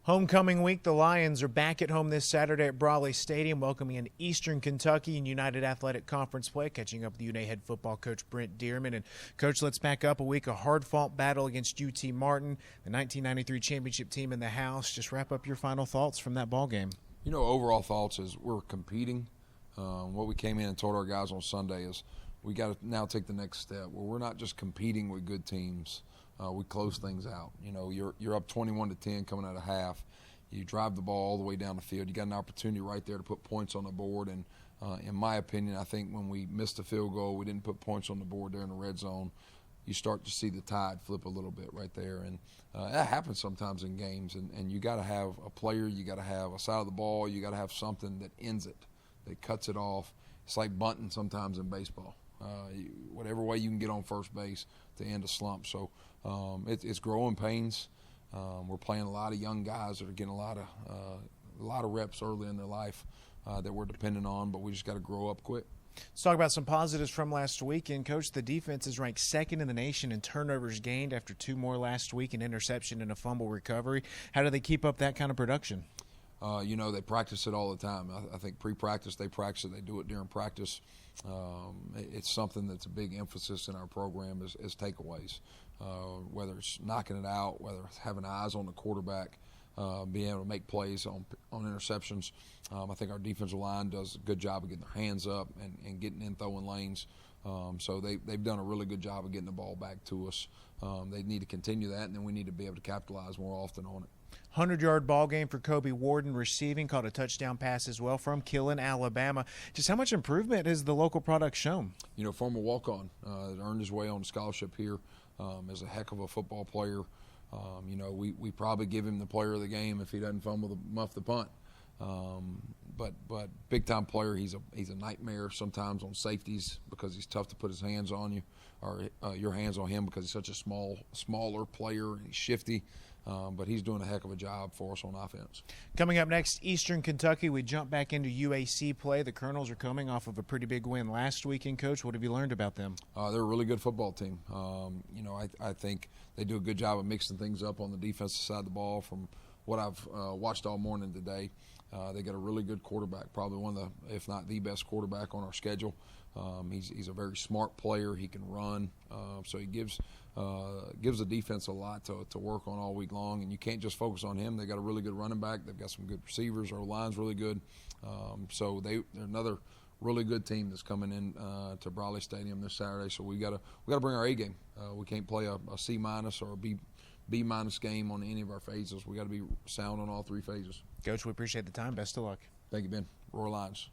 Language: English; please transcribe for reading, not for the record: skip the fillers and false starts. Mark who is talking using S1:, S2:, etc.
S1: Homecoming week, the Lions are back at home this Saturday at Brawley Stadium, welcoming in Eastern Kentucky and United Athletic Conference play, catching up with UNA head football coach Brent Dearmon. And, Coach, let's back up a week, a hard-fought battle against UT Martin, the 1993 championship team in the house. Just wrap up your final thoughts from that ball game.
S2: You know, overall thoughts is we're competing. What we came in and told our guys on Sunday is we got to now take the next step where we're not just competing with good teams. We close things out. You know, you're up 21-10 coming out of half. You drive the ball all the way down the field. You got an opportunity right there to put points on the board. And in my opinion, I think when we missed the field goal, we didn't put points on the board there in the red zone. You start to see the tide flip a little bit right there. And that happens sometimes in games. And you got to have a player. You got to have a side of the ball. You got to have something that ends it, that cuts it off. It's like bunting sometimes in baseball. Whatever way you can get on first base to end a slump. So it's growing pains. We're playing a lot of young guys that are getting a lot of reps early in their life that we're dependent on, but we just got to grow up quick.
S1: Let's talk about some positives from last weekend. Coach, the defense is ranked second in the nation in turnovers gained after 2 more last week, an interception and a fumble recovery. How do they keep up that kind of production?
S2: You know, they practice it all the time. I think pre-practice, they practice it. They do it during practice. It's something that's a big emphasis in our program is takeaways, whether it's knocking it out, whether it's having eyes on the quarterback, being able to make plays on interceptions. I think our defensive line does a good job of getting their hands up and getting in throwing lanes. So they've done a really good job of getting the ball back to us. They need to continue that, and then we need to be able to capitalize more often on it.
S1: 100-yard ball game for Kobe Warden receiving, caught a touchdown pass as well from Killen, Alabama. Just how much improvement has the local product shown?
S2: You know, former walk-on that earned his way on a scholarship here, is a heck of a football player. You know, we probably give him the player of the game if he doesn't muff the punt. But big-time player, he's a nightmare sometimes on safeties because he's tough to put his hands on you or your hands on him because he's such a smaller player and he's shifty. But he's doing a heck of a job for us on offense.
S1: Coming up next, Eastern Kentucky, we jump back into UAC play. The Colonels are coming off of a pretty big win last weekend. Coach, what have you learned about them?
S2: They're a really good football team. You know, I think they do a good job of mixing things up on the defensive side of the ball. From what I've watched all morning today, they got a really good quarterback, probably one of the, if not the best quarterback on our schedule. He's a very smart player. He can run, so he gives the defense a lot to work on all week long. And you can't just focus on him. They got a really good running back. They've got some good receivers. Our line's really good. So they're another really good team that's coming in to Brawley Stadium this Saturday. So we got to bring our A game. We can't play a C- or a B- game on any of our phases. We got to be sound on all 3 phases.
S1: Coach, we appreciate the time. Best of luck.
S2: Thank you, Ben. Roar Lions.